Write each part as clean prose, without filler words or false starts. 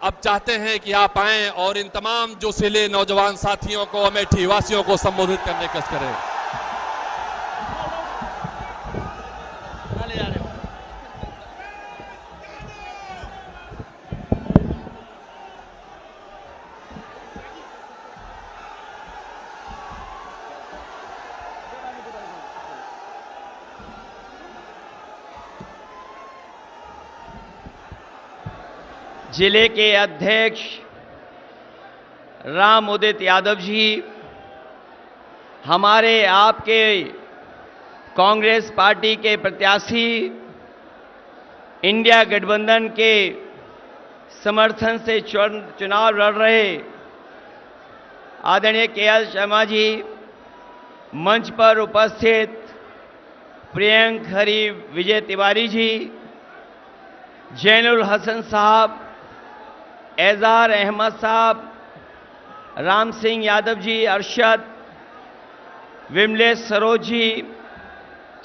अब चाहते हैं कि आप आएं और इन तमाम जोशीले नौजवान साथियों को, अमेठी वासियों को संबोधित करने की कोशिश करें। जिले के अध्यक्ष राम उदित यादव जी, हमारे आपके कांग्रेस पार्टी के प्रत्याशी, इंडिया गठबंधन के समर्थन से चुनाव लड़ रहे आदरणीय केएल शर्मा जी, मंच पर उपस्थित प्रियंक हरी विजय तिवारी जी, जैनुल हसन साहब, एजार अहमद साहब, राम सिंह यादव जी, अरशद, विमलेश सरोज जी,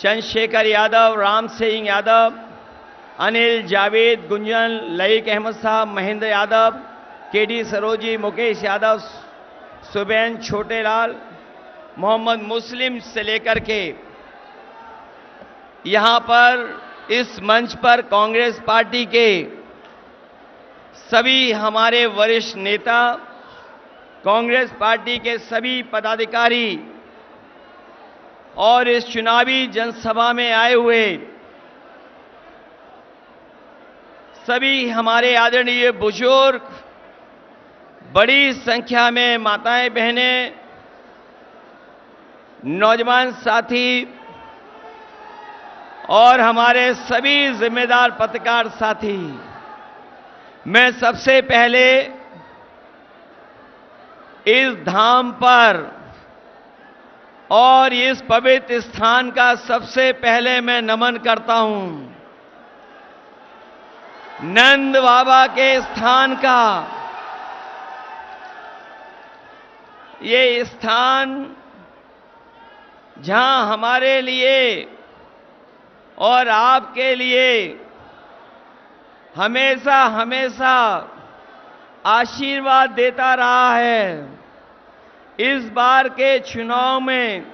चंद्रशेखर यादव, राम सिंह यादव, अनिल जावेद, गुंजन, लईक अहमद साहब, महेंद्र यादव, केडी सरोज जी, मुकेश यादव, सुबैन छोटेलाल, मोहम्मद मुस्लिम से लेकर के यहां पर इस मंच पर कांग्रेस पार्टी के सभी हमारे वरिष्ठ नेता, कांग्रेस पार्टी के सभी पदाधिकारी और इस चुनावी जनसभा में आए हुए सभी हमारे आदरणीय बुजुर्ग, बड़ी संख्या में माताएं बहनें, नौजवान साथी और हमारे सभी जिम्मेदार पत्रकार साथी, मैं सबसे पहले इस धाम पर और इस पवित्र स्थान का सबसे पहले मैं नमन करता हूं। नंद बाबा के स्थान का ये स्थान जहां हमारे लिए और आपके लिए हमेशा हमेशा आशीर्वाद देता रहा है। इस बार के चुनाव में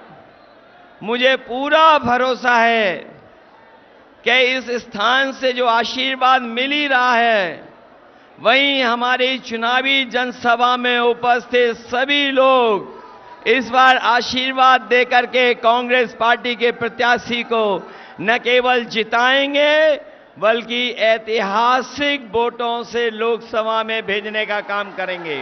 मुझे पूरा भरोसा है कि इस स्थान से जो आशीर्वाद मिल ही रहा है, वहीं हमारी चुनावी जनसभा में उपस्थित सभी लोग इस बार आशीर्वाद देकर के कांग्रेस पार्टी के प्रत्याशी को न केवल जिताएंगे बल्कि ऐतिहासिक वोटों से लोकसभा में भेजने का काम करेंगे।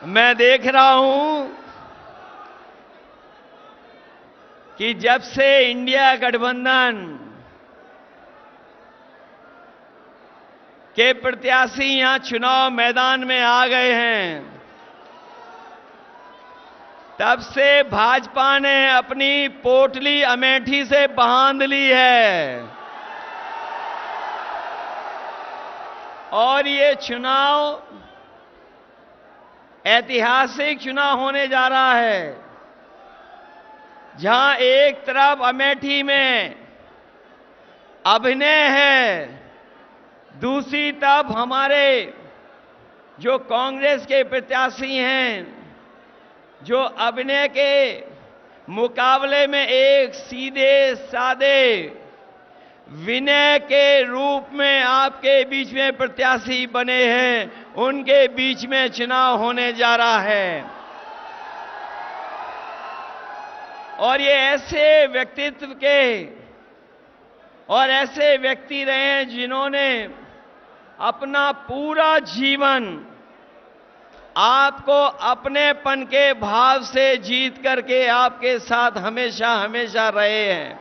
मैं देख रहा हूं कि जब से इंडिया गठबंधन के प्रत्याशी यहां चुनाव मैदान में आ गए हैं, तब से भाजपा ने अपनी पोटली अमेठी से बांध ली है और ये चुनाव ऐतिहासिक चुनाव होने जा रहा है, जहां एक तरफ अमेठी में अभिनय है, दूसरी तरफ हमारे जो कांग्रेस के प्रत्याशी हैं, जो अभिनय के मुकाबले में एक सीधे सादे विनय के रूप में आपके बीच में प्रत्याशी बने हैं, उनके बीच में चुनाव होने जा रहा है। और ये ऐसे व्यक्तित्व के और ऐसे व्यक्ति रहे हैं जिन्होंने अपना पूरा जीवन आपको अपनेपन के भाव से जीत करके आपके साथ हमेशा हमेशा रहे हैं।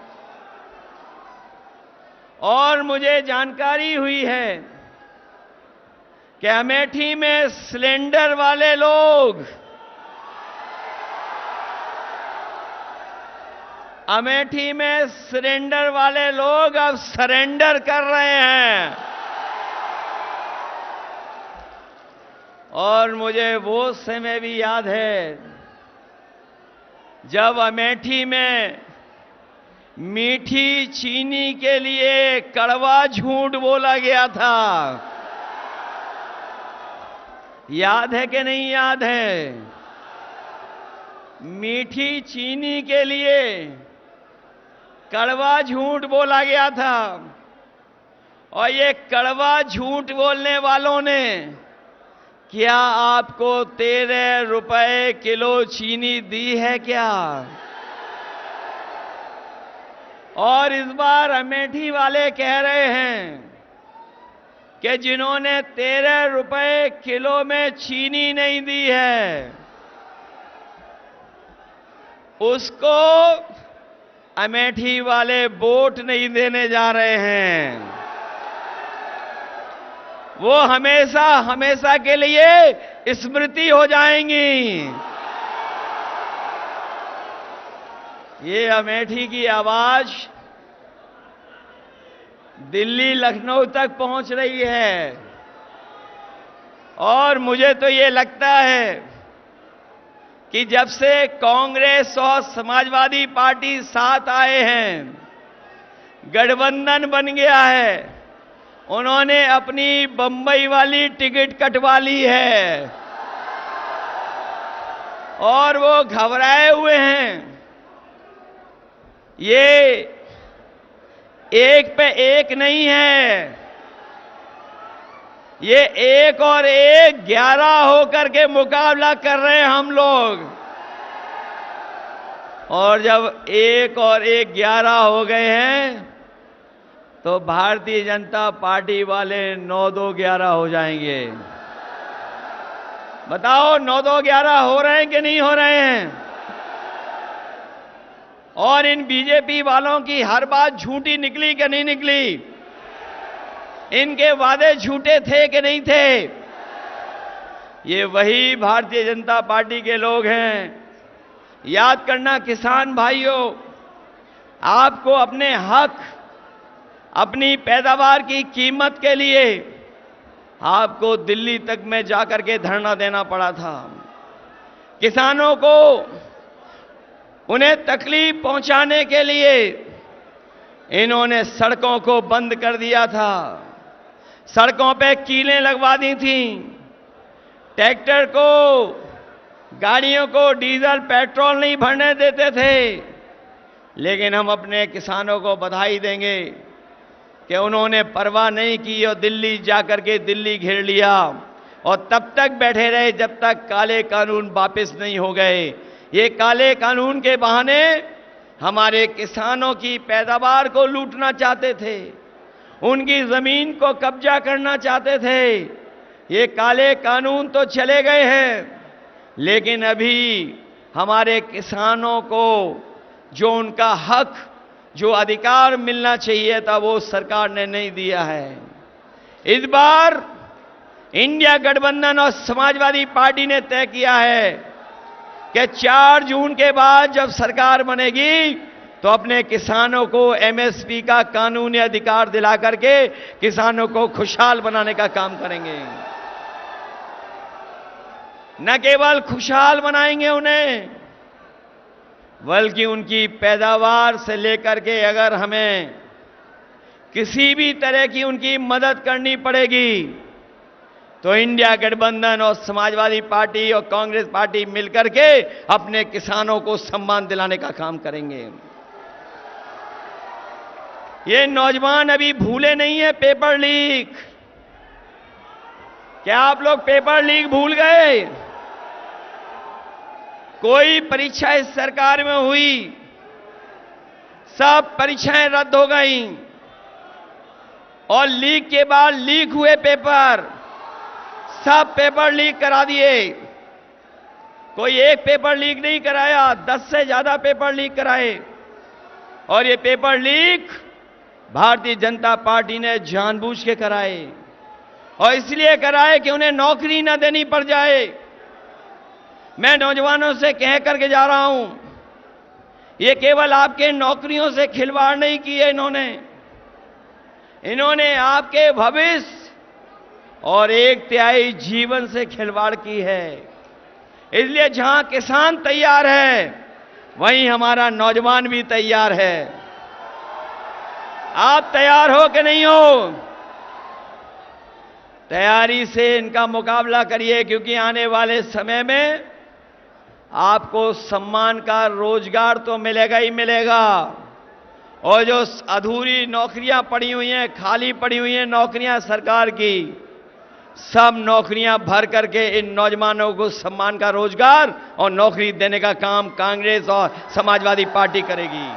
और मुझे जानकारी हुई है कि अमेठी में सिलेंडर वाले लोग, अमेठी में सिलेंडर वाले लोग अब सरेंडर कर रहे हैं। और मुझे वो समय भी याद है जब अमेठी में मीठी चीनी के लिए कड़वा झूठ बोला गया था। याद है कि नहीं याद है? मीठी चीनी के लिए कड़वा झूठ बोला गया था और ये कड़वा झूठ बोलने वालों ने क्या आपको 13 रुपए किलो चीनी दी है क्या? और इस बार अमेठी वाले कह रहे हैं कि जिन्होंने 13 रुपए किलो में चीनी नहीं दी है उसको अमेठी वाले वोट नहीं देने जा रहे हैं। वो हमेशा हमेशा के लिए स्मृति हो जाएंगी। ये अमेठी की आवाज दिल्ली लखनऊ तक पहुंच रही है और मुझे तो ये लगता है कि जब से कांग्रेस और समाजवादी पार्टी साथ आए हैं, गठबंधन बन गया है, उन्होंने अपनी बंबई वाली टिकट कटवा ली है और वो घबराए हुए हैं। ये एक पे एक नहीं है, ये एक और एक 11 होकर के मुकाबला कर रहे हैं हम लोग। और जब 1 और 1 11 हो गए हैं तो भारतीय जनता पार्टी वाले 9-2-11 हो जाएंगे। बताओ 9-2-11 हो रहे हैं कि नहीं हो रहे हैं? और इन बीजेपी वालों की हर बात झूठी निकली कि नहीं निकली? इनके वादे झूठे थे कि नहीं थे? ये वही भारतीय जनता पार्टी के लोग हैं। याद करना किसान भाइयों, आपको अपने हक, अपनी पैदावार की कीमत के लिए आपको दिल्ली तक में जाकर के धरना देना पड़ा था। किसानों को उन्हें तकलीफ पहुंचाने के लिए इन्होंने सड़कों को बंद कर दिया था, सड़कों पे कीलें लगवा दी थी, ट्रैक्टर को, गाड़ियों को डीजल पेट्रोल नहीं भरने देते थे। लेकिन हम अपने किसानों को बधाई देंगे कि उन्होंने परवाह नहीं की और दिल्ली जाकर के दिल्ली घेर लिया और तब तक बैठे रहे जब तक काले कानून वापस नहीं हो गए। ये काले कानून के बहाने हमारे किसानों की पैदावार को लूटना चाहते थे, उनकी जमीन को कब्जा करना चाहते थे। ये काले कानून तो चले गए हैं, लेकिन अभी हमारे किसानों को जो उनका हक, जो अधिकार मिलना चाहिए था, वो सरकार ने नहीं दिया है। इस बार इंडिया गठबंधन और समाजवादी पार्टी ने तय किया है कि 4 जून के बाद जब सरकार बनेगी तो अपने किसानों को एमएसपी का कानूनी अधिकार दिला करके किसानों को खुशहाल बनाने का काम करेंगे। न केवल खुशहाल बनाएंगे उन्हें, बल्कि उनकी पैदावार से लेकर के अगर हमें किसी भी तरह की उनकी मदद करनी पड़ेगी तो इंडिया गठबंधन और समाजवादी पार्टी और कांग्रेस पार्टी मिलकर के अपने किसानों को सम्मान दिलाने का काम करेंगे। ये नौजवान अभी भूले नहीं है पेपर लीक। क्या आप लोग पेपर लीक भूल गए? कोई परीक्षा इस सरकार में हुई, सब परीक्षाएं रद्द हो गईं और लीक के बाद लीक हुए पेपर, सब पेपर लीक करा दिए। कोई एक पेपर लीक नहीं कराया, 10 से ज्यादा पेपर लीक कराए। और ये paper leak Bharatiya Janata party ने जानबूझ के कराए और इसलिए कराए कि उन्हें नौकरी न देनी पड़ जाए। मैं नौजवानों से कह करके जा रहा हूं, ये केवल आपके नौकरियों से खिलवाड़ नहीं की है इन्होंने आपके भविष्य और 1/3 जीवन से खिलवाड़ की है। इसलिए जहां किसान तैयार है, वहीं हमारा नौजवान भी तैयार है। आप तैयार हो कि नहीं हो? तैयारी से इनका मुकाबला करिए, क्योंकि आने वाले समय में आपको सम्मान का रोजगार तो मिलेगा ही मिलेगा, और जो अधूरी नौकरियां पड़ी हुई हैं, खाली पड़ी हुई हैं नौकरियां सरकार की, सब नौकरियां भर करके इन नौजवानों को सम्मान का रोजगार और नौकरी देने का काम कांग्रेस और समाजवादी पार्टी करेगी।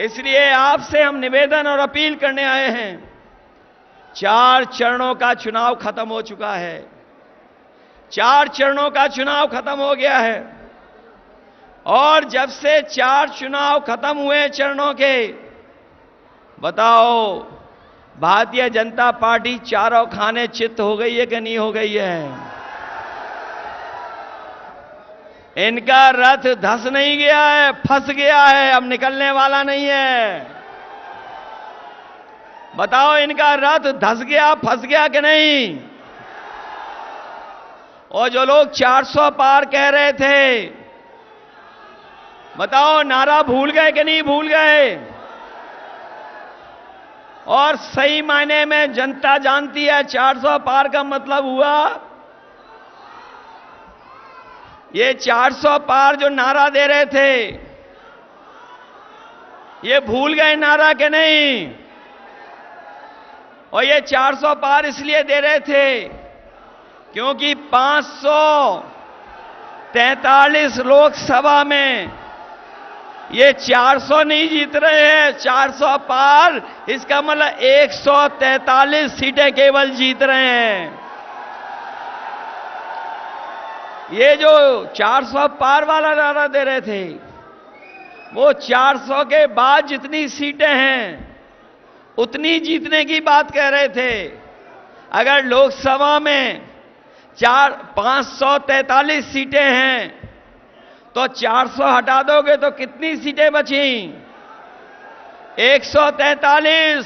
इसलिए आपसे हम निवेदन और अपील करने आए हैं। 4 चरणों का चुनाव खत्म हो चुका है। 4 चरणों का चुनाव खत्म हो गया है, और जब से 4 चुनाव खत्म हुए चरणों के, बताओ भारतीय जनता पार्टी चारों खाने चित्त हो गई है कि नहीं हो गई है? इनका रथ धस नहीं गया है, फंस गया है, अब निकलने वाला नहीं है। बताओ इनका रथ धस गया, फंस गया कि नहीं? और जो लोग 400 पार कह रहे थे, बताओ नारा भूल गए कि नहीं भूल गए? और सही मायने में जनता जानती है 400 पार का मतलब हुआ, ये 400 पार जो नारा दे रहे थे, ये भूल गए नारा के नहीं? और ये 400 पार इसलिए दे रहे थे क्योंकि 543 लोकसभा में ये 400 नहीं जीत रहे हैं, 400 पार, इसका मतलब 143 सीटें केवल जीत रहे हैं। ये जो 400 पार वाला नारा दे रहे थे, वो 400 के बाद जितनी सीटें हैं उतनी जीतने की बात कह रहे थे। अगर लोकसभा में 543 सीटें हैं तो 400 हटा दोगे तो कितनी सीटें बची? 143।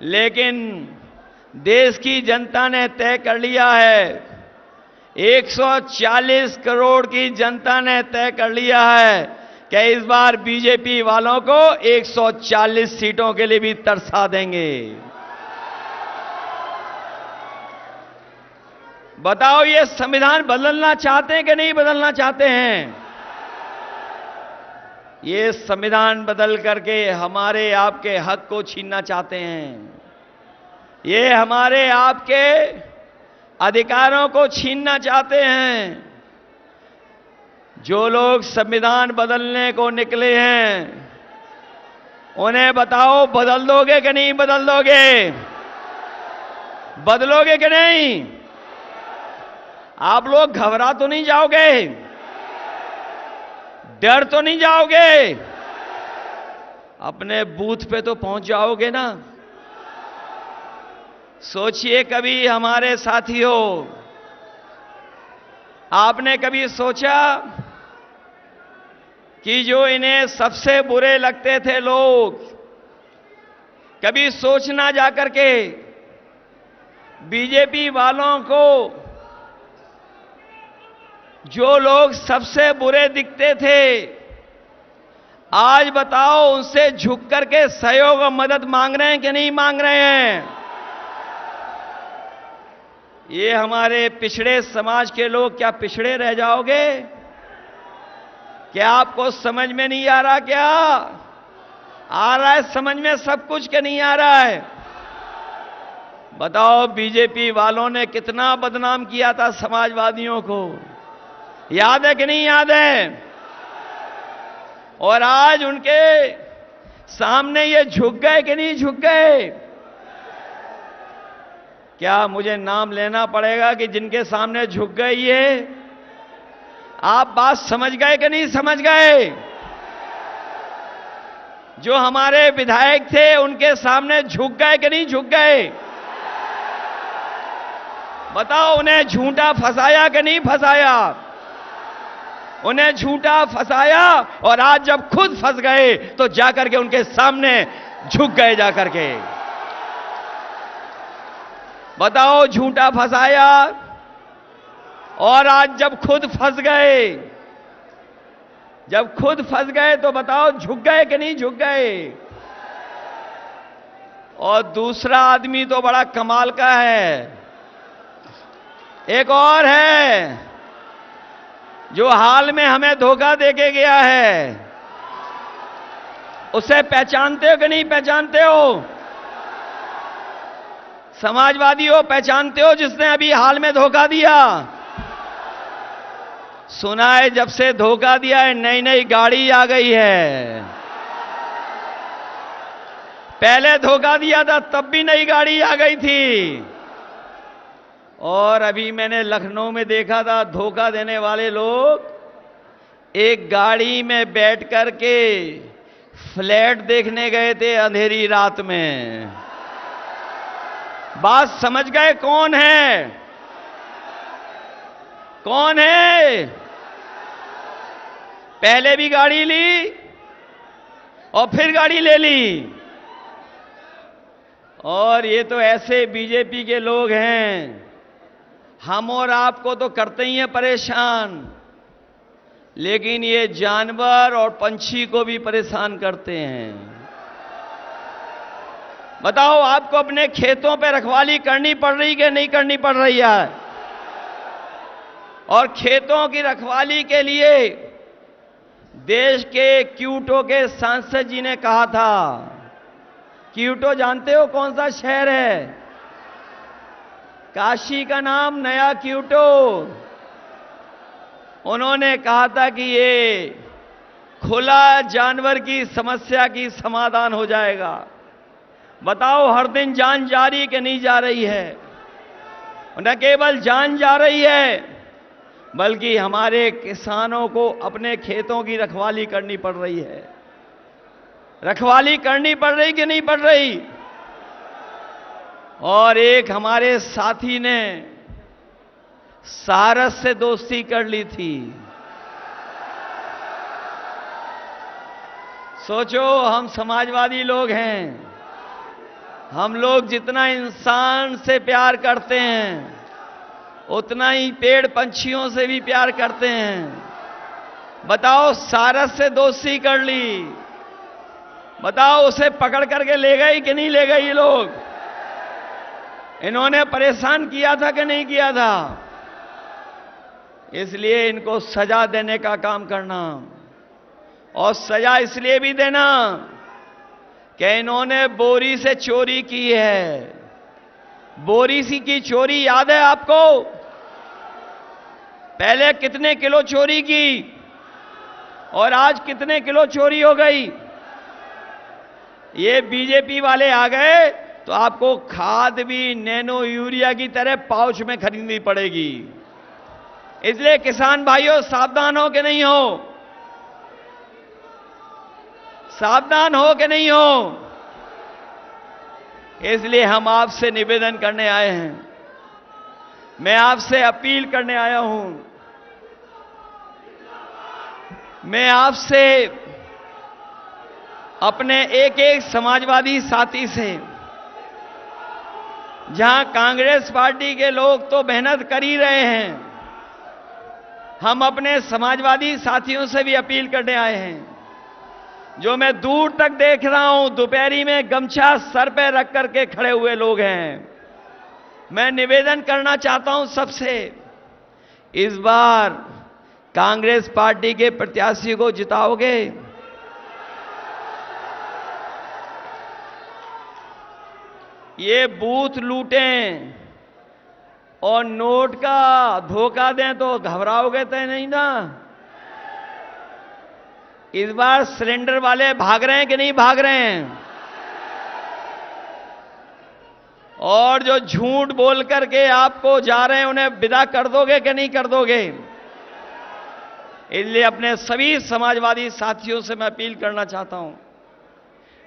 लेकिन देश की जनता ने तय कर लिया है, 140 करोड़ की जनता ने तय कर लिया है कि इस बार बीजेपी वालों को 140 सीटों के लिए भी तरसा देंगे। बताओ ये संविधान बदलना चाहते हैं कि नहीं बदलना चाहते हैं? ये संविधान बदल करके हमारे आपके हक को छीनना चाहते हैं। ये हमारे आपके अधिकारों को छीनना चाहते हैं। जो लोग संविधान बदलने को निकले हैं, उन्हें बताओ बदल दोगे कि नहीं बदल दोगे? बदलोगे कि नहीं? आप लोग घबरा तो नहीं जाओगे? डर तो नहीं जाओगे? अपने बूथ पे तो पहुंच जाओगे ना? सोचिए कभी हमारे साथियों, आपने कभी सोचा कि जो इन्हें सबसे बुरे लगते थे लोग, कभी सोचना जाकर के बीजेपी वालों को जो लोग सबसे बुरे दिखते थे, आज बताओ उनसे झुक करके सहयोग और मदद मांग रहे हैं कि नहीं मांग रहे हैं? ये हमारे पिछड़े समाज के लोग क्या पिछड़े रह जाओगे? क्या आपको समझ में नहीं आ रहा? क्या आ रहा है समझ में सब कुछ के नहीं आ रहा है? बताओ बीजेपी वालों ने कितना बदनाम किया था समाजवादियों को, याद है कि नहीं याद है? और आज उनके सामने ये झुक गए कि नहीं झुक गए? क्या मुझे नाम लेना पड़ेगा कि जिनके सामने झुक गए ये? आप बात समझ गए कि नहीं समझ गए? जो हमारे विधायक थे उनके सामने झुक गए कि नहीं झुक गए? बताओ उन्हें झूठा फंसाया कि नहीं फंसाया? उन्हें झूठा फंसाया, और आज जब खुद फंस गए तो जाकर के उनके सामने झुक गए जाकर के। बताओ झूठा फंसाया, और आज जब खुद फंस गए जब खुद फंस गए तो बताओ झुक गए कि नहीं झुक गए? और दूसरा आदमी तो बड़ा कमाल का है, एक और है जो हाल में हमें धोखा देके गया है। उसे पहचानते हो कि नहीं पहचानते हो? समाजवादियों, पहचानते हो जिसने अभी हाल में धोखा दिया? सुना है जब से धोखा दिया है नई नई गाड़ी आ गई है। पहले धोखा दिया था तब भी नई गाड़ी आ गई थी। और अभी मैंने लखनऊ में देखा था, धोखा देने वाले लोग एक गाड़ी में बैठ करके फ्लैट देखने गए थे अंधेरी रात में। बात समझ गए कौन है? कौन है? पहले भी गाड़ी ली और फिर गाड़ी ले ली। और ये तो ऐसे बीजेपी के लोग हैं, हम और आपको तो करते ही हैं परेशान, लेकिन ये जानवर और पंछी को भी परेशान करते हैं। बताओ, आपको अपने खेतों पे रखवाली करनी पड़ रही कि नहीं करनी पड़ रही है? और खेतों की रखवाली के लिए देश के क्योटो के सांसद जी ने कहा था, क्योटो जानते हो कौन सा शहर है? काशी का नाम नया क्योटो। उन्होंने कहा था कि ये खुला जानवर की समस्या की समाधान हो जाएगा। बताओ, हर दिन जान जा रही कि नहीं जा रही है? न केवल जान जा रही है, बल्कि हमारे किसानों को अपने खेतों की रखवाली करनी पड़ रही है। रखवाली करनी पड़ रही कि नहीं पड़ रही? और एक हमारे साथी ने सारस से दोस्ती कर ली थी। सोचो, हम समाजवादी लोग हैं, हम लोग जितना इंसान से प्यार करते हैं उतना ही पेड़ पंछियों से भी प्यार करते हैं। बताओ, सारस से दोस्ती कर ली, बताओ उसे पकड़ करके ले गई कि नहीं ले गई? ये लोग, इन्होंने परेशान किया था कि नहीं किया था? इसलिए इनको सजा देने का काम करना, और सजा इसलिए भी देना कि इन्होंने बोरी से चोरी की है। बोरी सी की चोरी याद है आपको? पहले कितने किलो चोरी की और आज कितने किलो चोरी हो गई? ये बीजेपी वाले आ गए तो आपको खाद भी नैनो यूरिया की तरह पाउच में खरीदनी पड़ेगी। इसलिए किसान भाइयों, सावधान हो कि नहीं हो? सावधान हो कि नहीं हो? इसलिए हम आपसे निवेदन करने आए हैं, मैं आपसे अपील करने आया हूं, मैं आपसे अपने एक एक समाजवादी साथी से, जहां कांग्रेस पार्टी के लोग तो मेहनत कर ही रहे हैं, हम अपने समाजवादी साथियों से भी अपील करने आए हैं। जो मैं दूर तक देख रहा हूं, दोपहरी में गमछा सर पे रख करके खड़े हुए लोग हैं। मैं निवेदन करना चाहता हूं सबसे, इस बार कांग्रेस पार्टी के प्रत्याशी को जिताओगे? ये बूथ लूटें और नोट का धोखा दें तो घबराओगे तो नहीं ना? इस बार सिलेंडर वाले भाग रहे हैं कि नहीं भाग रहे हैं? और जो झूठ बोल करके आपको जा रहे हैं उन्हें विदा कर दोगे कि नहीं कर दोगे? इसलिए अपने सभी समाजवादी साथियों से मैं अपील करना चाहता हूं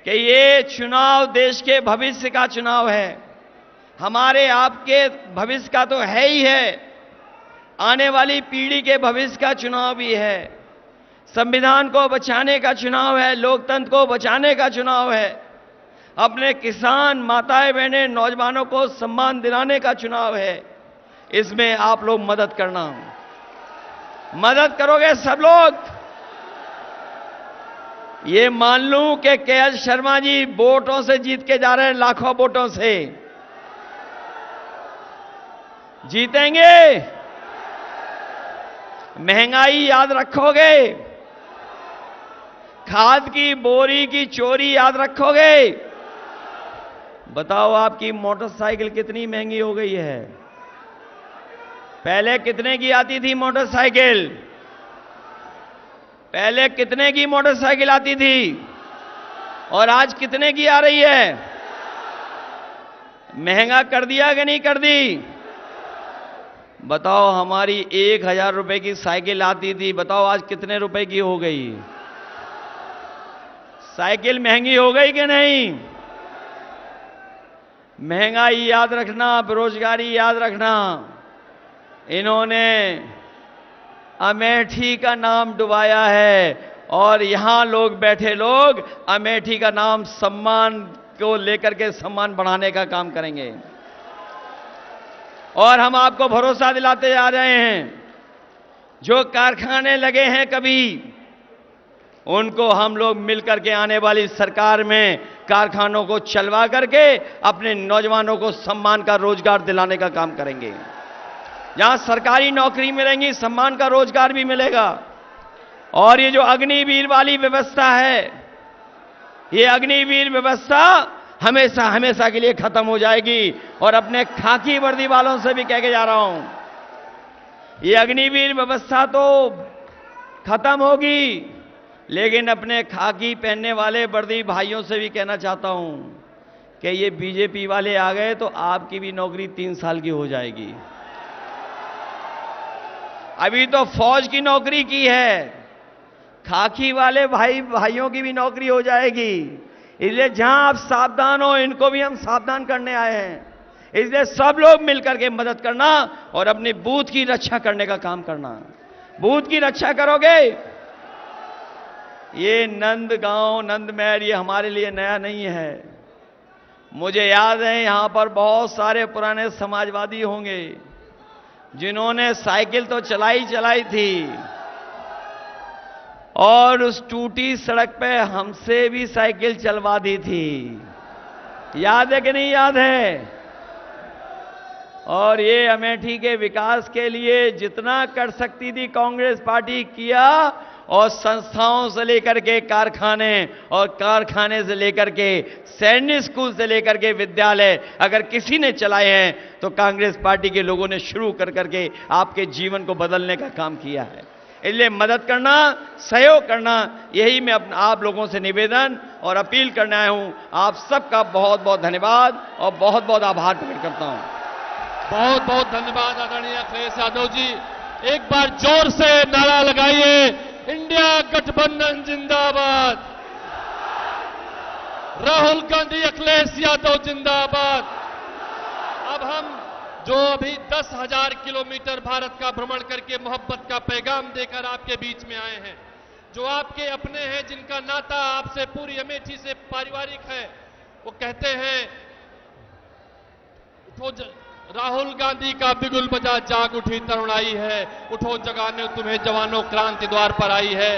कि ये चुनाव देश के भविष्य का चुनाव है, हमारे आपके भविष्य का तो है ही है, आने वाली पीढ़ी के भविष्य का चुनाव भी है। संविधान को बचाने का चुनाव है, लोकतंत्र को बचाने का चुनाव है, अपने किसान, माताएं, बहनें, नौजवानों को सम्मान दिलाने का चुनाव है। इसमें आप लोग मदद करना, मदद करोगे सब लोग? ये मान लूं कि के.एस. शर्मा जी वोटों से जीत के जा रहे हैं, लाखों वोटों से जीतेंगे। महंगाई याद रखोगे? खाद की बोरी की चोरी याद रखोगे? बताओ आपकी मोटरसाइकिल कितनी महंगी हो गई है। पहले कितने की आती थी मोटरसाइकिल? पहले कितने की मोटरसाइकिल आती थी और आज कितने की आ रही है? महंगा कर दिया कि नहीं कर दी? बताओ, हमारी 1,000 रुपए की साइकिल आती थी, बताओ आज कितने रुपए की हो गई? साइकिल महंगी हो गई कि नहीं? महंगाई याद रखना, बेरोजगारी याद रखना। इन्होंने अमेठी का नाम डुबाया है और यहां लोग बैठे लोग अमेठी का नाम सम्मान को लेकर के सम्मान बढ़ाने का काम करेंगे। और हम आपको भरोसा दिलाते जा रहे हैं, जो कारखाने लगे हैं कभी, उनको हम लोग मिलकर के आने वाली सरकार में कारखानों को चलवा करके अपने नौजवानों को सम्मान का रोजगार दिलाने का काम करेंगे। जहां सरकारी नौकरी मिलेंगी, सम्मान का रोजगार भी मिलेगा। और ये जो अग्निवीर वाली व्यवस्था है, ये अग्निवीर व्यवस्था हमेशा हमेशा के लिए खत्म हो जाएगी। और अपने खाकी वर्दी वालों से भी कह के जा रहा हूं, ये अग्निवीर व्यवस्था तो खत्म होगी, लेकिन अपने खाकी पहनने वाले वर्दी भाइयों से भी कहना चाहता हूं कि ये बीजेपी वाले आ गए तो आपकी भी नौकरी 3 साल की हो जाएगी। अभी तो फौज की नौकरी की है, खाकी वाले भाइयों की भी नौकरी हो जाएगी। इसलिए जहां आप सावधान हो, इनको भी हम सावधान करने आए हैं। इसलिए सब लोग मिलकर के मदद करना और अपने बूथ की रक्षा करने का काम करना। बूथ की रक्षा करोगे। ये नंदगांव, नंदमहर, ये हमारे लिए नया नहीं है। मुझे याद है यहां पर बहुत सारे पुराने समाजवादी होंगे जिन्होंने साइकिल तो चलाई थी और उस टूटी सड़क पे हमसे भी साइकिल चलवा दी थी। याद है कि नहीं याद है? और ये अमेठी के विकास के लिए जितना कर सकती थी कांग्रेस पार्टी किया। और संस्थाओं से लेकर के कारखाने, और कारखाने से लेकर के सैनिक स्कूल से लेकर के विद्यालय अगर किसी ने चलाए हैं तो कांग्रेस पार्टी के लोगों ने शुरू कर करके आपके जीवन को बदलने का काम किया है। इसलिए मदद करना, सहयोग करना, यही मैं आप लोगों से निवेदन और अपील करने आया हूं। आप सबका बहुत बहुत धन्यवाद और बहुत बहुत आभार प्रकट करता हूं। बहुत बहुत धन्यवाद आदरणीय अखिलेश यादव जी। एक बार जोर से नारा लगाइए, इंडिया गठबंधन जिंदाबाद, राहुल गांधी अखिलेश यादव जिंदाबाद। अब हम जो अभी 10,000 किलोमीटर भारत का भ्रमण करके मोहब्बत का पैगाम देकर आपके बीच में आए हैं, जो आपके अपने हैं, जिनका नाता आपसे पूरी अमेठी से पारिवारिक है, वो कहते हैं उठो राहुल गांधी का बिगुल बजा, जाग उठी तरुणाई है, उठो जगाने तुम्हें जवानों, क्रांति द्वार पर आई है।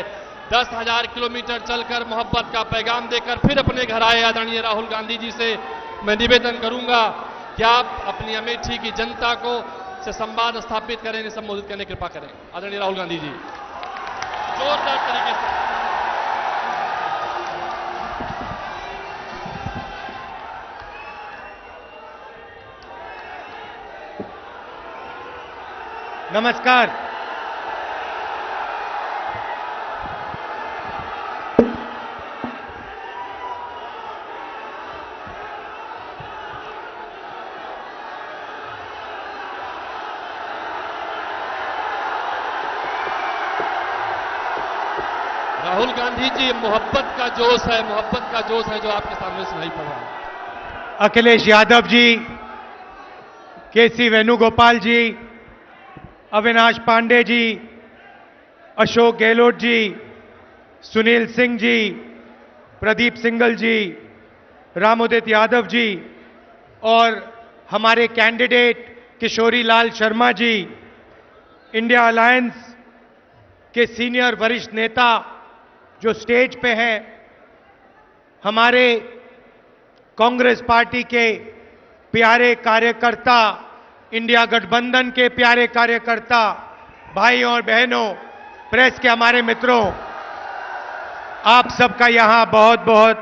10,000 किलोमीटर चलकर मोहब्बत का पैगाम देकर फिर अपने घर आए आदरणीय राहुल गांधी जी से मैं निवेदन करूंगा कि आप अपनी अमेठी की जनता को से संवाद स्थापित करें, इन्हें संबोधित करने की कृपा करें। आदरणीय राहुल गांधी जी, जोरदार तरीके से। नमस्कार। राहुल गांधी जी, मोहब्बत का जोश है, मोहब्बत का जोश है जो आपके सामने सुनाई पड़ रहा है। अखिलेश यादव जी, केसी वेणुगोपाल जी, अविनाश पांडे जी, अशोक गहलोत जी, सुनील सिंह जी, प्रदीप सिंगल जी, रामोदित यादव जी और हमारे candidate Kishori Lal Sharma ji, India alliance के सीनियर वरिष्ठ नेता जो स्टेज पे हैं, हमारे कांग्रेस पार्टी के प्यारे कार्यकर्ता, इंडिया गठबंधन के प्यारे कार्यकर्ता, भाइयों और बहनों, प्रेस के हमारे मित्रों, आप सबका यहां बहुत बहुत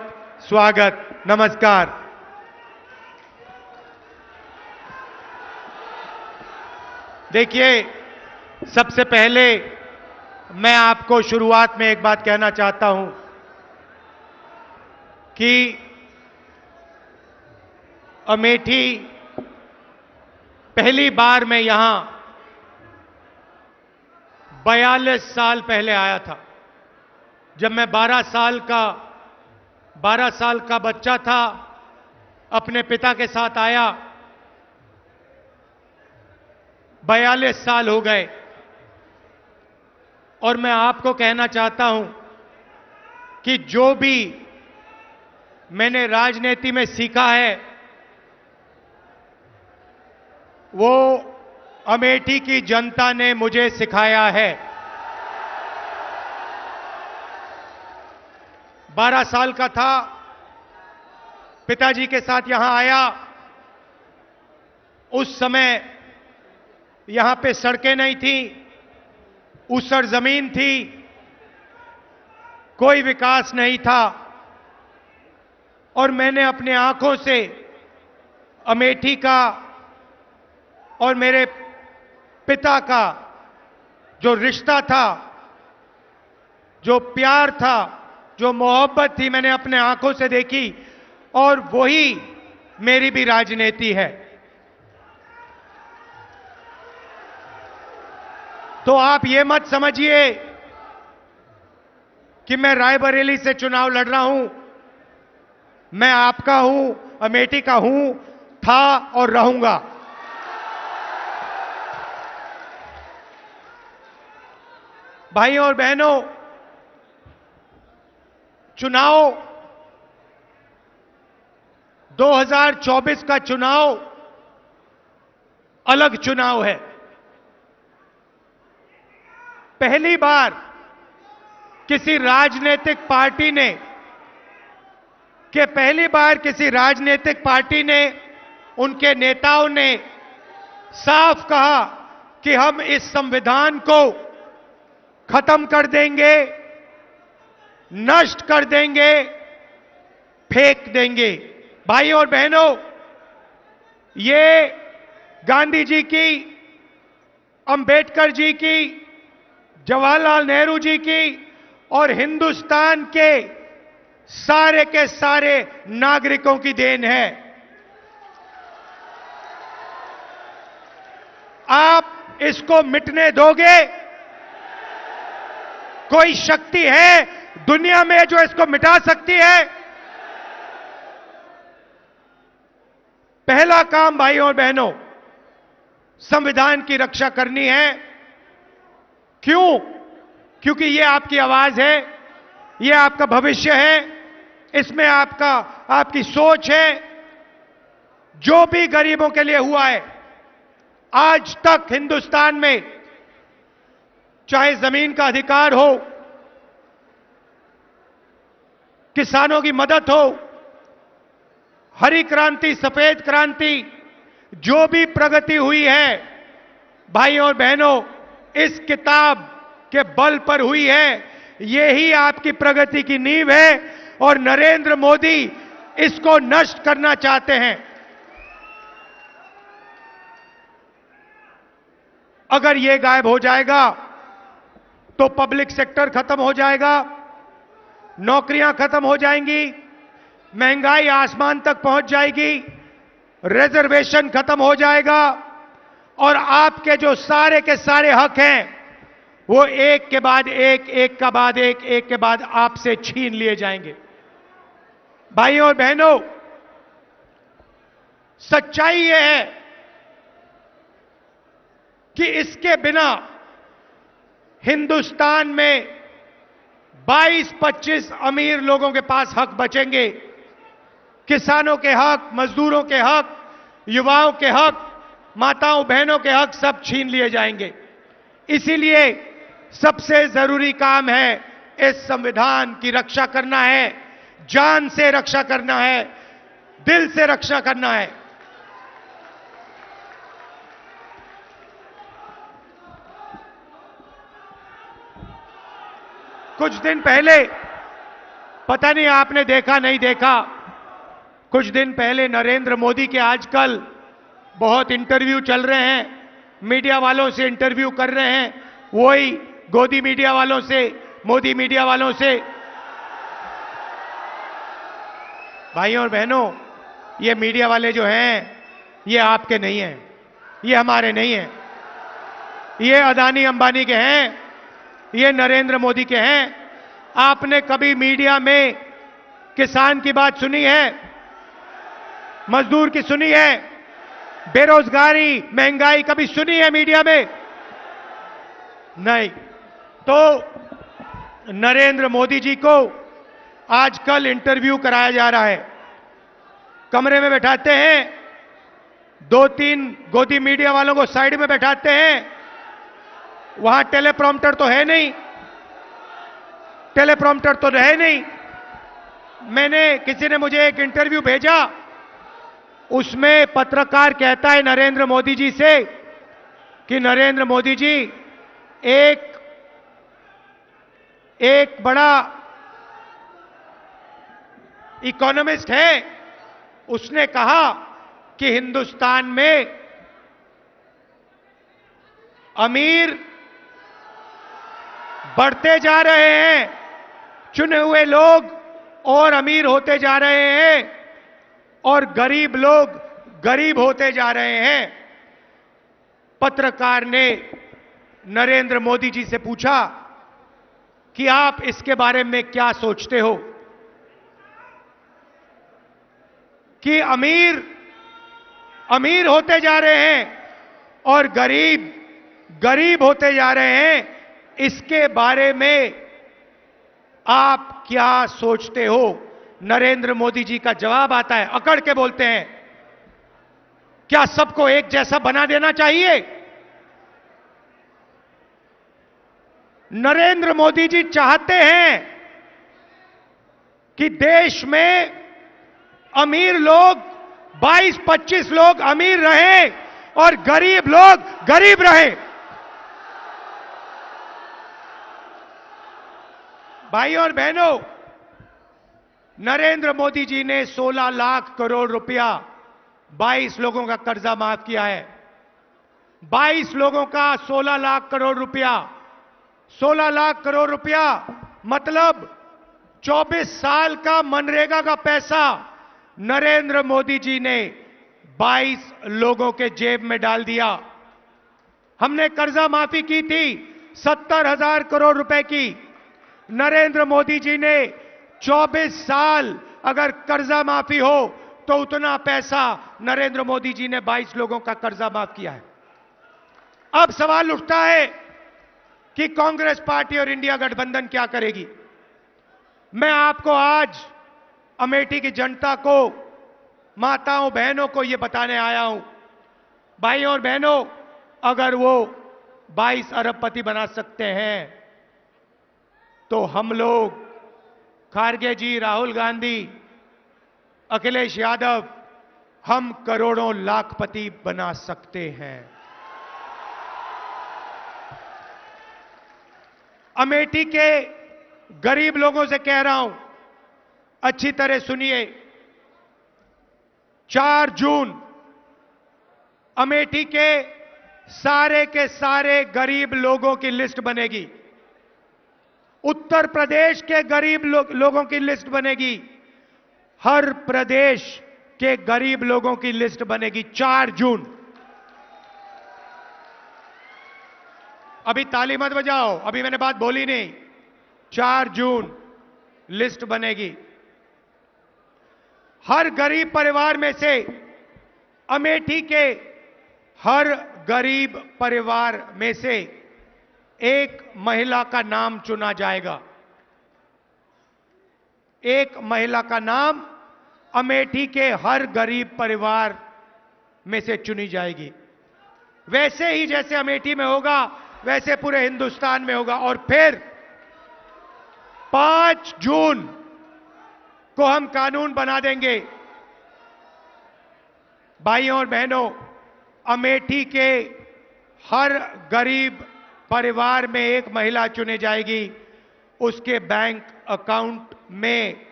स्वागत, नमस्कार। देखिए, सबसे पहले मैं आपको शुरुआत में एक बात कहना चाहता हूं कि अमेठी पहली बार मैं यहां 42 साल पहले आया था। जब मैं 12 साल का बच्चा था, अपने पिता के साथ आया। 42 साल हो गए और मैं आपको कहना चाहता हूं कि जो भी मैंने राजनीति में सीखा है वो अमेठी की जनता ने मुझे सिखाया है। 12 साल का था, पिताजी के साथ यहां आया। उस समय यहां पे सड़कें नहीं थी, ऊसर जमीन थी, कोई विकास नहीं था और मैंने अपने आंखों से अमेठी का और मेरे पिता का जो रिश्ता था, जो प्यार था, जो मोहब्बत थी, मैंने अपने आंखों से देखी और वही मेरी भी राजनीति है। तो आप ये मत समझिए कि मैं रायबरेली से चुनाव लड़ रहा हूं। मैं आपका हूं, अमेठी का हूं, था और रहूंगा। भाइयों और बहनों, चुनाव 2024 का चुनाव अलग चुनाव है। पहली बार किसी राजनीतिक पार्टी ने उनके नेताओं ने साफ कहा कि हम इस संविधान को खत्म कर देंगे, नष्ट कर देंगे, फेंक देंगे। भाइयों और बहनों, ये गांधी जी की, अंबेडकर जी की, जवाहरलाल नेहरू जी की और हिंदुस्तान के सारे नागरिकों की देन है। आप इसको मिटने दोगे? कोई शक्ति है दुनिया में जो इसको मिटा सकती है? पहला काम भाइयों और बहनों, संविधान की रक्षा करनी है। क्यों? क्योंकि ये आपकी आवाज है, ये आपका भविष्य है, इसमें आपकी सोच है। जो भी गरीबों के लिए हुआ है आज तक हिंदुस्तान में, चाहे जमीन का अधिकार हो, किसानों की मदद हो, हरी क्रांति, सफेद क्रांति, जो भी प्रगति हुई है भाइयों और बहनों, इस किताब के बल पर हुई है। यही आपकी प्रगति की नींव है और नरेंद्र मोदी इसको नष्ट करना चाहते हैं। अगर ये गायब हो जाएगा तो पब्लिक सेक्टर खत्म हो जाएगा, नौकरियां खत्म हो जाएंगी, महंगाई आसमान तक पहुंच जाएगी, रिजर्वेशन खत्म हो जाएगा और आपके जो सारे के सारे हक हैं वो एक के बाद एक, एक के बाद एक के बाद आपसे छीन लिए जाएंगे। भाइयों और बहनों, सच्चाई यह है कि इसके बिना हिंदुस्तान में 22-25 अमीर लोगों के पास हक बचेंगे। किसानों के हक, मजदूरों के हक, युवाओं के हक, माताओं बहनों के हक सब छीन लिए जाएंगे। इसीलिए सबसे जरूरी काम है इस संविधान की रक्षा करना है, जान से रक्षा करना है, दिल से रक्षा करना है। कुछ दिन पहले, पता नहीं आपने देखा नहीं देखा, कुछ दिन पहले नरेंद्र मोदी के आजकल बहुत इंटरव्यू चल रहे हैं, मीडिया वालों से इंटरव्यू कर रहे हैं, वही गोदी मीडिया वालों से, मोदी मीडिया वालों से। भाइयों और बहनों, ये मीडिया वाले जो हैं, ये आपके नहीं हैं, ये हमारे नहीं हैं, ये अदानी अंबानी के हैं, ये नरेंद्र मोदी के हैं। आपने कभी मीडिया में किसान की बात सुनी है, मजदूर की सुनी है, बेरोजगारी, महंगाई कभी सुनी है मीडिया में? नहीं। तो नरेंद्र मोदी जी को आजकल इंटरव्यू कराया जा रहा है, कमरे में बैठाते हैं, 2-3 गोदी मीडिया वालों को साइड में बैठाते हैं, वहां टेलीप्रॉम्प्टर तो है नहीं, टेलीप्रॉम्प्टर तो रहे नहीं। किसी ने मुझे एक इंटरव्यू भेजा, उसमें पत्रकार कहता है नरेंद्र मोदी जी से कि नरेंद्र मोदी जी, एक बड़ा इकोनॉमिस्ट है, उसने कहा कि हिंदुस्तान में अमीर बढ़ते जा रहे हैं, चुने हुए लोग और अमीर होते जा रहे हैं और गरीब लोग गरीब होते जा रहे हैं। पत्रकार ने नरेंद्र मोदी जी से पूछा कि आप इसके बारे में क्या सोचते हो कि अमीर अमीर होते जा रहे हैं और गरीब गरीब होते जा रहे हैं, इसके बारे में आप क्या सोचते हो? नरेंद्र मोदी जी का जवाब आता है, अकड़ के बोलते हैं, क्या सबको एक जैसा बना देना चाहिए? नरेंद्र मोदी जी चाहते हैं कि देश में अमीर लोग 22-25 लोग अमीर रहे और गरीब लोग गरीब रहे। भाइयों और बहनों, नरेंद्र मोदी जी ने 16 लाख करोड़ रुपया 22 लोगों का कर्जा माफ किया है। 22 लोगों का 16 लाख करोड़ रुपया, 16 लाख करोड़ रुपया मतलब 24 साल का मनरेगा का पैसा नरेंद्र मोदी जी ने 22 लोगों के जेब में डाल दिया। हमने कर्जा माफी की थी 70,000 करोड़ रुपए की। नरेंद्र मोदी जी ने 24 साल अगर कर्जा माफी हो तो उतना पैसा नरेंद्र मोदी जी ने 22 लोगों का कर्जा माफ किया है। अब सवाल उठता है कि कांग्रेस पार्टी और इंडिया गठबंधन क्या करेगी। मैं आपको आज अमेठी की जनता को, माताओं बहनों को यह बताने आया हूं, भाइयों और बहनों, अगर वो 22 अरबपति बना सकते हैं तो हम लोग, खारगे जी, राहुल गांधी, अखिलेश यादव, हम करोड़ों लाखपति बना सकते हैं। अमेठी के गरीब लोगों से कह रहा हूं, अच्छी तरह सुनिए। 4 जून अमेठी के सारे गरीब लोगों की लिस्ट बनेगी। उत्तर प्रदेश के गरीब लोगों की लिस्ट बनेगी। हर प्रदेश के गरीब लोगों की लिस्ट बनेगी 4 जून। अभी ताली मत बजाओ, अभी मैंने बात बोली नहीं। 4 जून लिस्ट बनेगी। हर गरीब परिवार में से, अमेठी के हर गरीब परिवार में से एक महिला का नाम चुना जाएगा। एक महिला का नाम अमेठी के हर गरीब परिवार में से चुनी जाएगी। वैसे ही जैसे अमेठी में होगा वैसे पूरे हिंदुस्तान में होगा। और फिर 5 जून को हम कानून बना देंगे। भाइयों और बहनों, अमेठी के हर गरीब परिवार में एक महिला चुनी जाएगी। उसके बैंक अकाउंट में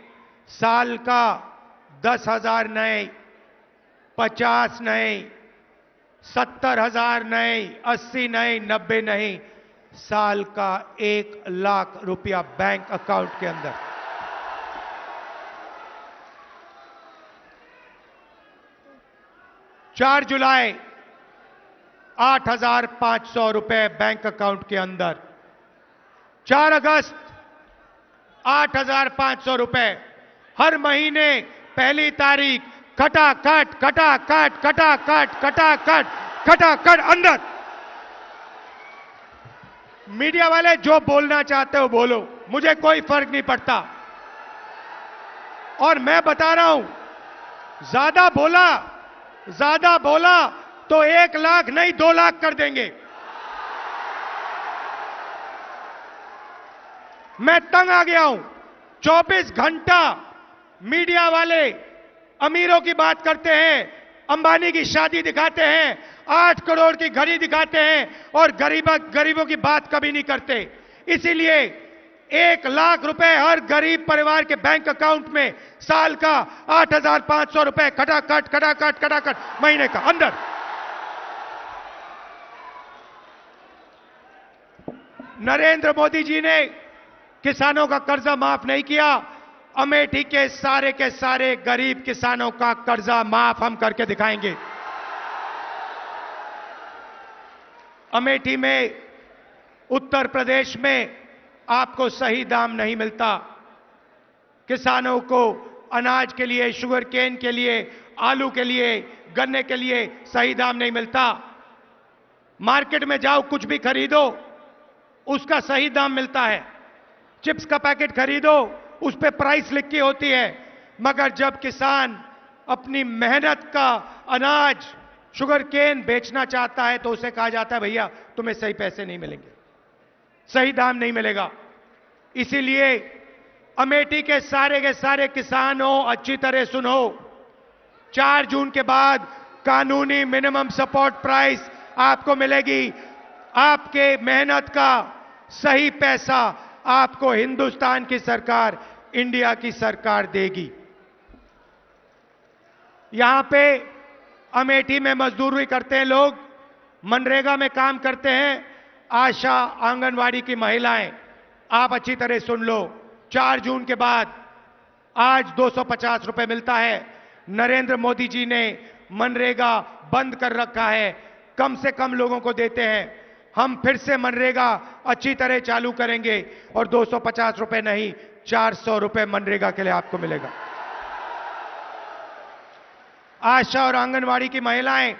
साल का 10,000 नए, 50 नए, 70,000 नए, 80 नए, 90 नहीं, साल का 1 लाख रुपया बैंक अकाउंट के अंदर। 4 जुलाई 8,500 रुपए बैंक अकाउंट के अंदर। 4 अगस्त 8,500 रुपए। हर महीने पहली तारीख खटाखट खटाखट खटाखट खटाखट खटाखट अंदर। मीडिया वाले जो बोलना चाहते हो बोलो, मुझे कोई फर्क नहीं पड़ता। और मैं बता रहा हूं, ज्यादा बोला तो 1 लाख नहीं 2 लाख कर देंगे। मैं तंग आ गया हूं। 24 घंटा मीडिया वाले अमीरों की बात करते हैं, अंबानी की शादी दिखाते हैं, 8 करोड़ की घड़ी दिखाते हैं और गरीबों की बात कभी नहीं करते। इसीलिए 1 लाख रुपए हर गरीब परिवार के बैंक अकाउंट में, साल का 8,500 रुपए खटाखट खटाखट खटाखट महीने का अंदर। नरेंद्र मोदी जी ने किसानों का कर्जा माफ नहीं किया। अमेठी के सारे गरीब किसानों का कर्जा माफ हम करके दिखाएंगे। अमेठी में, उत्तर प्रदेश में आपको सही दाम नहीं मिलता। किसानों को अनाज के लिए, शुगर केन के लिए, आलू के लिए, गन्ने के लिए सही दाम नहीं मिलता। मार्केट में जाओ, कुछ भी खरीदो, उसका सही दाम मिलता है। चिप्स का पैकेट खरीदो, उस पे प्राइस लिखी होती है। मगर जब किसान अपनी मेहनत का अनाज, शुगर केन बेचना चाहता है तो उसे कहा जाता है भैया तुम्हें सही पैसे नहीं मिलेंगे, सही दाम नहीं मिलेगा। इसीलिए अमेठी के सारे किसानों, अच्छी तरह सुनो, 4 जून के बाद कानूनी मिनिमम सपोर्ट प्राइस आपको मिलेगी। आपके मेहनत का सही पैसा आपको हिंदुस्तान की सरकार, इंडिया की सरकार देगी। यहां पे अमेठी में मजदूरी करते हैं लोग, मनरेगा में काम करते हैं, आशा आंगनवाड़ी की महिलाएं। आप अच्छी तरह सुन लो, 4 जून के बाद आज 250 रुपए मिलता है। नरेंद्र मोदी जी ने मनरेगा बंद कर रखा है, कम से कम लोगों को देते हैं। हम फिर से मनरेगा अच्छी तरह चालू करेंगे और 250 रुपए नहीं, 400 रुपए मनरेगा के लिए आपको मिलेगा। आशा और आंगनवाड़ी की महिलाएं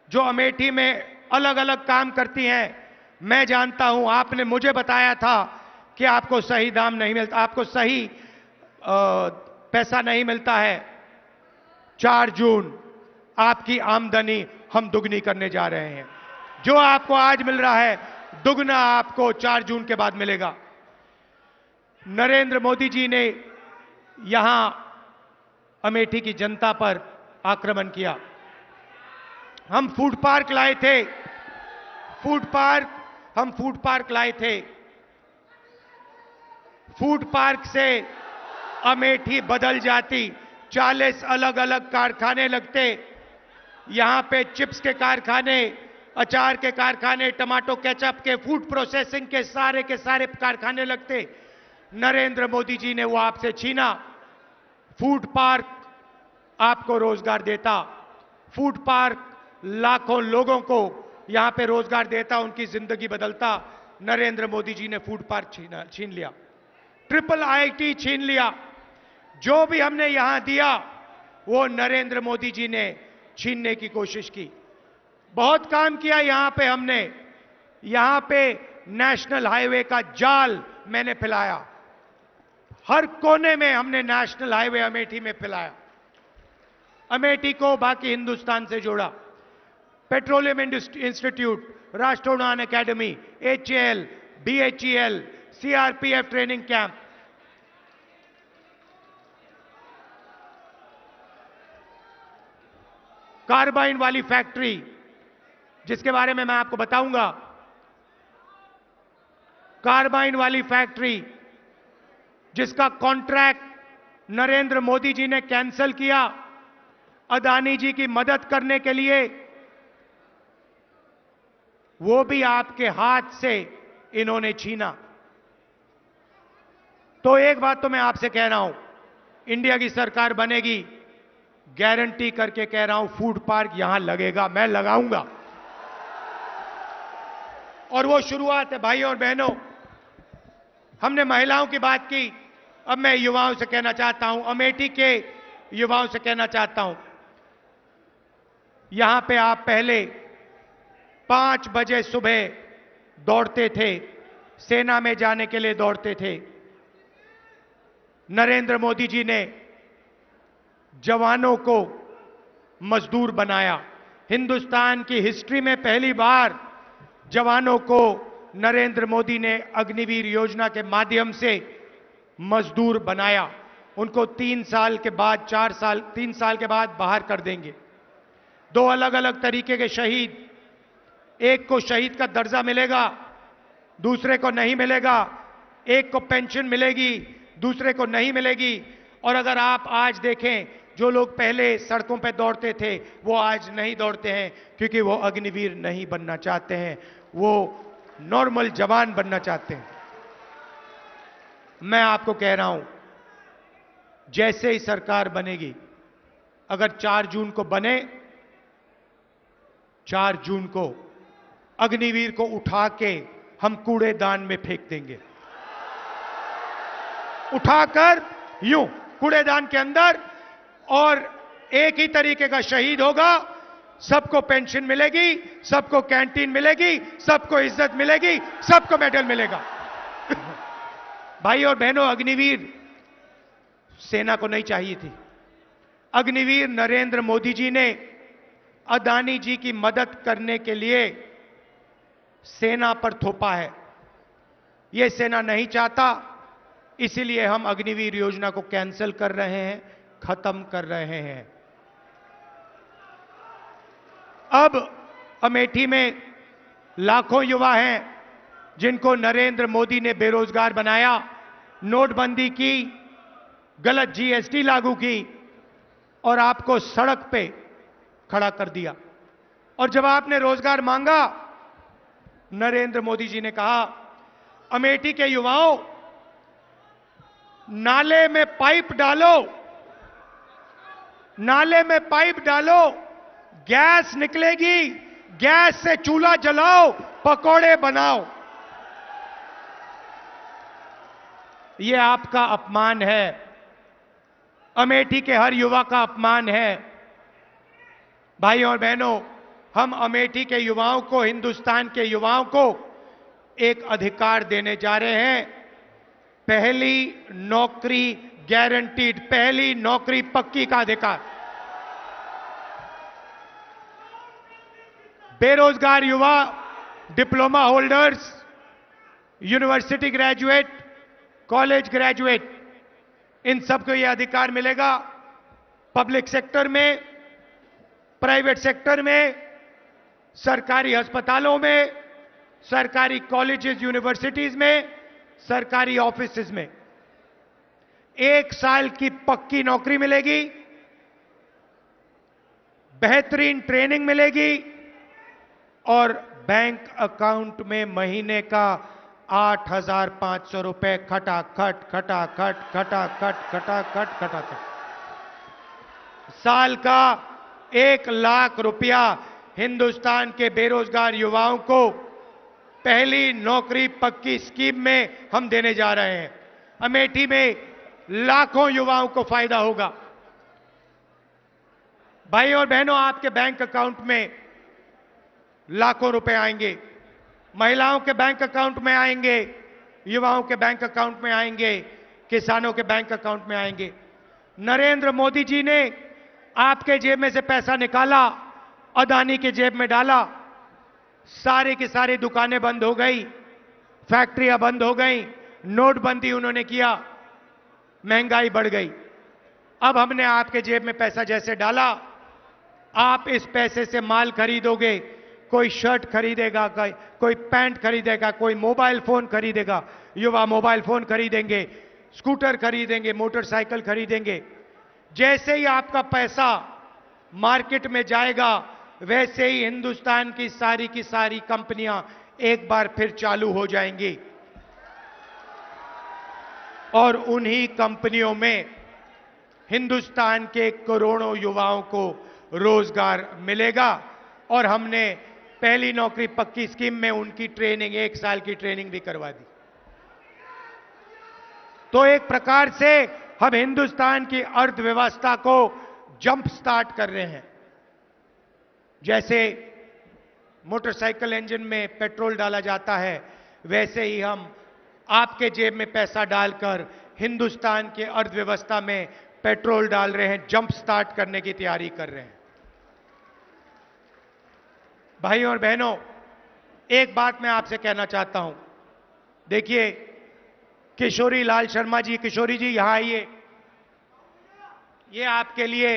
जो अमेठी में अलग अलग काम करती हैं, मैं जानता हूं, आपने मुझे बताया था कि आपको सही दाम नहीं मिलता, आपको सही पैसा नहीं मिलता है। 4 जून आपकी आमदनी हम दुगनी करने जा रहे हैं। जो आपको आज मिल रहा है, दुगना आपको 4 जून के बाद मिलेगा। नरेंद्र मोदी जी ने यहां अमेठी की जनता पर आक्रमण किया। हम फूड पार्क लाए थे, हम फूड पार्क लाए थे। फूड पार्क से अमेठी बदल जाती। 40 अलग अलग कारखाने लगते। यहां पे चिप्स के कारखाने, अचार के कारखाने, टमाटो केचप के, फूड प्रोसेसिंग के सारे कारखाने लगते। नरेंद्र मोदी जी ने वो आपसे छीना। फूड पार्क आपको रोजगार देता। फूड पार्क लाखों लोगों को यहां पे रोजगार देता, उनकी जिंदगी बदलता। नरेंद्र मोदी जी ने फूड पार्क छीन लिया, ट्रिपल IIT छीन लिया। जो भी हमने यहां दिया वो नरेंद्र मोदी जी ने छीनने की कोशिश की। बहुत काम किया यहां पे हमने। यहां पे नेशनल हाईवे का जाल मैंने फैलाया। हर कोने में हमने नेशनल हाईवे अमेठी में फैलाया। अमेठी को बाकी हिंदुस्तान से जोड़ा। पेट्रोलियम इंस्टीट्यूट, राष्ट्रोड़ान academy, HAL, BHEL, CRPF training camp, carbine वाली फैक्ट्री, जिसके बारे में मैं आपको बताऊंगा। कार्बाइन वाली फैक्ट्री जिसका कॉन्ट्रैक्ट नरेंद्र मोदी जी ने कैंसिल किया अदानी जी की मदद करने के लिए, वो भी आपके हाथ से इन्होंने छीना। तो एक बात तो मैं आपसे कह रहा हूं, इंडिया की सरकार बनेगी, गारंटी करके कह रहा हूं, फूड पार्क यहां लगेगा, मैं लगाऊंगा। और वो शुरुआत है भाइयों और बहनों। हमने महिलाओं की बात की, अब मैं युवाओं से कहना चाहता हूं, अमेठी के युवाओं से कहना चाहता हूं, यहां पे आप पहले 5 बजे सुबह दौड़ते थे, सेना में जाने के लिए दौड़ते थे। नरेंद्र मोदी जी ने जवानों को मजदूर बनाया। हिंदुस्तान की हिस्ट्री में पहली बार जवानों को नरेंद्र मोदी ने अग्निवीर योजना के माध्यम से मजदूर बनाया। उनको 3 साल के बाद 3 साल के बाद बाहर कर देंगे। 2 अलग अलग तरीके के शहीद, एक को शहीद का दर्जा मिलेगा, दूसरे को नहीं मिलेगा। एक को पेंशन मिलेगी, दूसरे को नहीं मिलेगी। और अगर आप आज देखें, जो लोग पहले सड़कों पर दौड़ते थे वो आज नहीं दौड़ते हैं, क्योंकि वो अग्निवीर नहीं बनना चाहते हैं, वो नॉर्मल जवान बनना चाहते हैं। मैं आपको कह रहा हूं, जैसे ही सरकार बनेगी, अगर 4 जून को बने, 4 जून को अग्निवीर को उठा के हम कूड़ेदान में फेंक देंगे। उठाकर यूं कूड़ेदान के अंदर, और एक ही तरीके का शहीद होगा। सबको पेंशन मिलेगी, सबको कैंटीन मिलेगी, सबको इज्जत मिलेगी, सबको मेडल मिलेगा। भाई और बहनों, अग्निवीर सेना को नहीं चाहिए थी। अग्निवीर नरेंद्र मोदी जी ने अदानी जी की मदद करने के लिए सेना पर थोपा है। यह सेना नहीं चाहता, इसीलिए हम अग्निवीर योजना को कैंसिल कर रहे हैं, खत्म कर रहे हैं। अब अमेठी में लाखों युवा हैं जिनको नरेंद्र मोदी ने बेरोजगार बनाया, नोटबंदी की, गलत जीएसटी लागू की और आपको सड़क पे खड़ा कर दिया। और जब आपने रोजगार मांगा, नरेंद्र मोदी जी ने कहा, अमेठी के युवाओं, नाले में पाइप डालो, नाले में पाइप डालो, गैस निकलेगी, गैस से चूल्हा जलाओ, पकोड़े बनाओ। यह आपका अपमान है, अमेठी के हर युवा का अपमान है। भाइयों और बहनों, हम अमेठी के युवाओं को, हिंदुस्तान के युवाओं को एक अधिकार देने जा रहे हैं। पहली नौकरी गारंटीड, पहली नौकरी पक्की का अधिकार। बेरोजगार युवा, diploma holders, university graduate, college graduate, इन सबको यह अधिकार मिलेगा। पब्लिक सेक्टर में, प्राइवेट सेक्टर में, सरकारी अस्पतालों में, सरकारी कॉलेजेस यूनिवर्सिटीज में, सरकारी ऑफिसेज में 1 साल की पक्की नौकरी मिलेगी, बेहतरीन ट्रेनिंग मिलेगी और बैंक अकाउंट में महीने का 8,500 रुपए खटाखट खटाखट खटाखट खटाखट खटाखट, साल का 1 लाख रुपया हिंदुस्तान के बेरोजगार युवाओं को पहली नौकरी पक्की स्कीम में हम देने जा रहे हैं। अमेठी में लाखों युवाओं को फायदा होगा। भाई और बहनों, आपके बैंक अकाउंट में लाखों रुपए आएंगे, महिलाओं के बैंक अकाउंट में आएंगे, युवाओं के बैंक अकाउंट में आएंगे, किसानों के बैंक अकाउंट में आएंगे। नरेंद्र मोदी जी ने आपके जेब में से पैसा निकाला, अदानी के जेब में डाला, सारी की सारी दुकानें बंद हो गई, फैक्ट्रियां बंद हो गई, नोटबंदी उन्होंने किया, महंगाई बढ़ गई। अब हमने आपके जेब में पैसा जैसे डाला, आप इस पैसे से माल खरीदोगे, कोई शर्ट खरीदेगा, कोई पैंट खरीदेगा, कोई मोबाइल फोन खरीदेगा, युवा मोबाइल फोन खरीदेंगे, स्कूटर खरीदेंगे, मोटरसाइकिल खरीदेंगे। जैसे ही आपका पैसा मार्केट में जाएगा, वैसे ही हिंदुस्तान की सारी कंपनियां एक बार फिर चालू हो जाएंगी और उन्हीं कंपनियों में हिंदुस्तान के करोड़ों युवाओं को रोजगार मिलेगा। और हमने पहली नौकरी पक्की स्कीम में उनकी ट्रेनिंग, 1 साल की ट्रेनिंग भी करवा दी। तो एक प्रकार से हम हिंदुस्तान की अर्थव्यवस्था को जंप स्टार्ट कर रहे हैं। जैसे मोटरसाइकिल इंजन में पेट्रोल डाला जाता है, वैसे ही हम आपके जेब में पैसा डालकर हिंदुस्तान की अर्थव्यवस्था में पेट्रोल डाल रहे हैं, जंप स्टार्ट करने की तैयारी कर रहे हैं। भाइयों और बहनों, एक बात मैं आपसे कहना चाहता हूं। देखिए, किशोरी लाल शर्मा जी, किशोरी जी यहां आइए। ये आपके लिए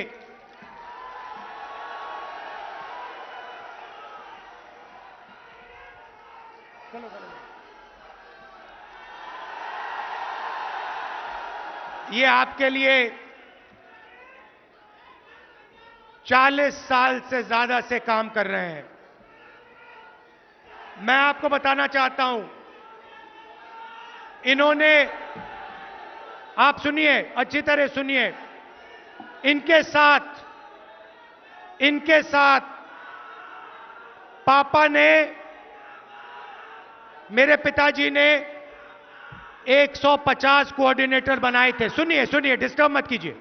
ये आपके लिए 40 साल से ज्यादा से काम कर रहे हैं। मैं आपको बताना चाहता हूं, इन्होंने, आप सुनिए, अच्छी तरह सुनिए, इनके साथ पापा ने, मेरे पिताजी ने 150 कोऑर्डिनेटर बनाए थे। सुनिए, डिस्टर्ब मत कीजिए।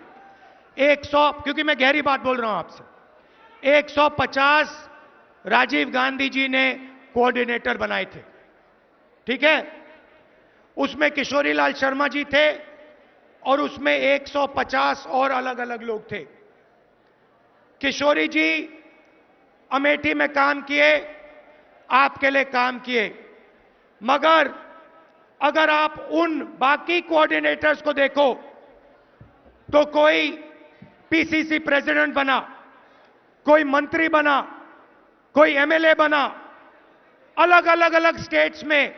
100, क्योंकि मैं गहरी बात बोल रहा हूं आपसे। 150 राजीव गांधी जी ने कोऑर्डिनेटर बनाए थे, ठीक है? उसमें किशोरी लाल शर्मा जी थे और उसमें 150 और अलग अलग लोग थे। किशोरी जी अमेठी में काम किए, आपके लिए काम किए, मगर अगर आप उन बाकी कोऑर्डिनेटर्स को देखो तो कोई पीसीसी प्रेसिडेंट बना, कोई मंत्री बना, कोई एमएलए बना, अलग स्टेट्स में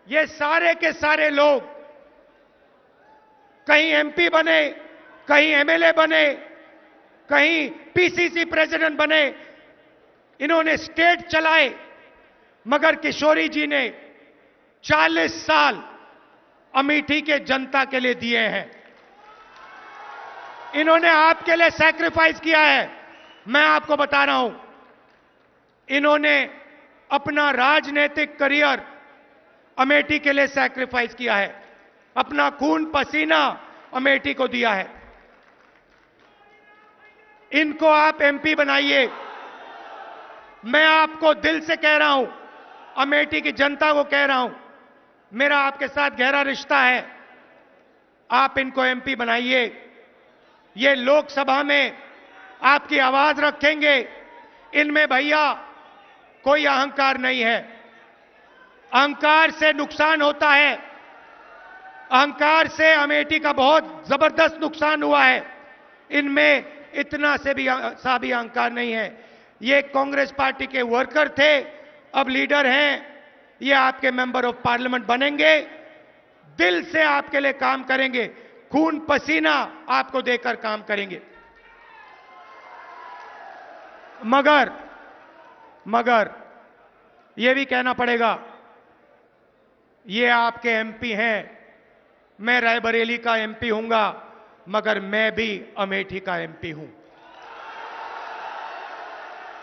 ये सारे के सारे लोग कहीं एमपी बने, कहीं एमएलए बने, कहीं पीसीसी प्रेसिडेंट बने, इन्होंने स्टेट चलाए। मगर किशोरी जी ने 40 साल अमेठी के जनता के लिए दिए हैं। इन्होंने आपके लिए सैक्रिफाइस किया है। मैं आपको बता रहा हूं, इन्होंने अपना राजनीतिक करियर अमेठी के लिए सैक्रिफाइस किया है, अपना खून पसीना अमेठी को दिया है। इनको आप एमपी बनाइए। मैं आपको दिल से कह रहा हूं, अमेठी की जनता को कह रहा हूं, मेरा आपके साथ गहरा रिश्ता है। आप इनको एमपी बनाइए। ये लोकसभा में आपकी आवाज रखेंगे। इनमें भैया कोई अहंकार नहीं है। अहंकार से नुकसान होता है। अहंकार से अमेठी का बहुत जबरदस्त नुकसान हुआ है। इनमें इतना से भी अहंकार नहीं है। ये कांग्रेस पार्टी के वर्कर थे, अब लीडर हैं। ये आपके मेंबर ऑफ पार्लियामेंट बनेंगे, दिल से आपके लिए काम करेंगे, खून पसीना आपको देकर काम करेंगे। मगर ये भी कहना पड़ेगा, ये आपके एमपी हैं, मैं रायबरेली का एमपी हूंगा, मगर मैं भी अमेठी का एमपी हूं।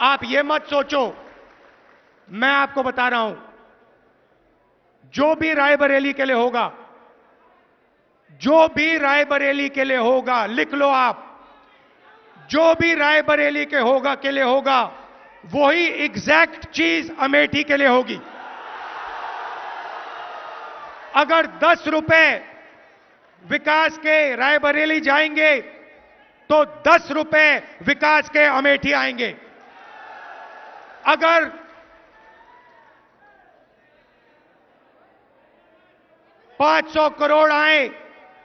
आप ये मत सोचो, मैं आपको बता रहा हूं, जो भी रायबरेली के लिए होगा, जो भी रायबरेली के लिए होगा, लिख लो आप, जो भी रायबरेली के लिए होगा, वही एग्जैक्ट चीज अमेठी के लिए होगी। अगर 10 रुपए विकास के रायबरेली जाएंगे तो 10 रुपए विकास के अमेठी आएंगे। अगर 500 करोड़ आए,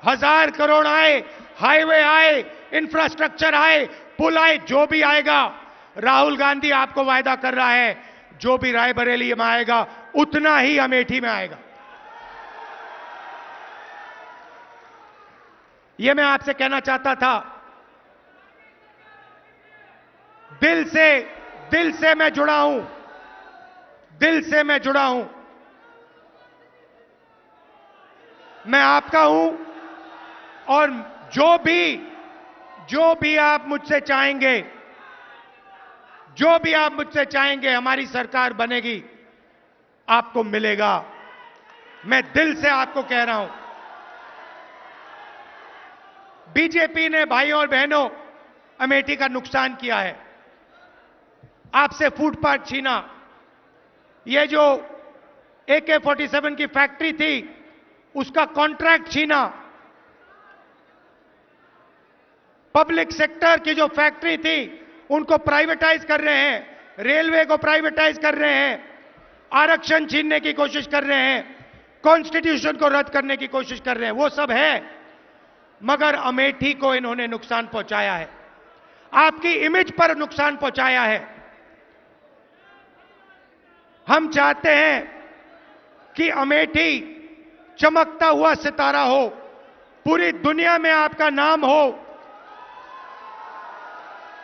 1000 करोड़ आए, हाईवे आए, इंफ्रास्ट्रक्चर आए, पुल आए, जो भी आएगा, राहुल गांधी आपको वायदा कर रहा है, जो भी रायबरेली में आएगा उतना ही अमेठी में आएगा। यह मैं आपसे कहना चाहता था। दिल से मैं जुड़ा हूं, दिल से मैं जुड़ा हूं। मैं आपका हूं और जो भी आप मुझसे चाहेंगे, जो भी आप मुझसे चाहेंगे, हमारी सरकार बनेगी, आपको मिलेगा। मैं दिल से आपको कह रहा हूं। बीजेपी ने भाइयों और बहनों अमेठी का नुकसान किया है, आपसे फुटपाथ छीना, ये जो AK-47 की फैक्ट्री थी उसका कॉन्ट्रैक्ट छीना, पब्लिक सेक्टर की जो फैक्ट्री थी उनको प्राइवेटाइज कर रहे हैं, रेलवे को प्राइवेटाइज कर रहे हैं, आरक्षण छीनने की कोशिश कर रहे हैं, कॉन्स्टिट्यूशन को रद्द करने की कोशिश कर रहे हैं। वो सब है, मगर अमेठी को इन्होंने नुकसान पहुंचाया है, आपकी इमेज पर नुकसान पहुंचाया है। हम चाहते हैं कि अमेठी चमकता हुआ सितारा हो, पूरी दुनिया में आपका नाम हो,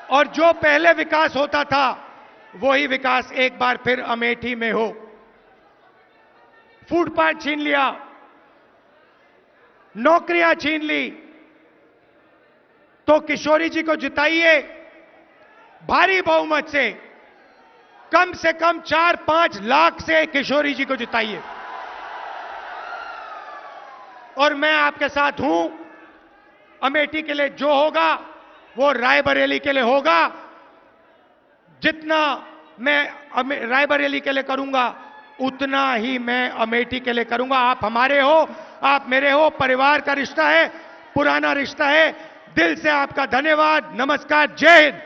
और जो पहले विकास होता था वही विकास एक बार फिर अमेठी में हो। फुटपाथ छीन लिया, नौकरियां छीन ली, तो किशोरी जी को जिताइए भारी बहुमत से कम 4-5 लाख से किशोरी जी को जिताइए। और मैं आपके साथ हूं। अमेठी के लिए जो होगा वो रायबरेली के लिए होगा। जितना मैं रायबरेली के लिए करूंगा उतना ही मैं अमेठी के लिए करूंगा। आप हमारे हो, आप मेरे हो, परिवार का रिश्ता है, पुराना रिश्ता है। दिल से आपका धन्यवाद, नमस्कार, जय हिंद।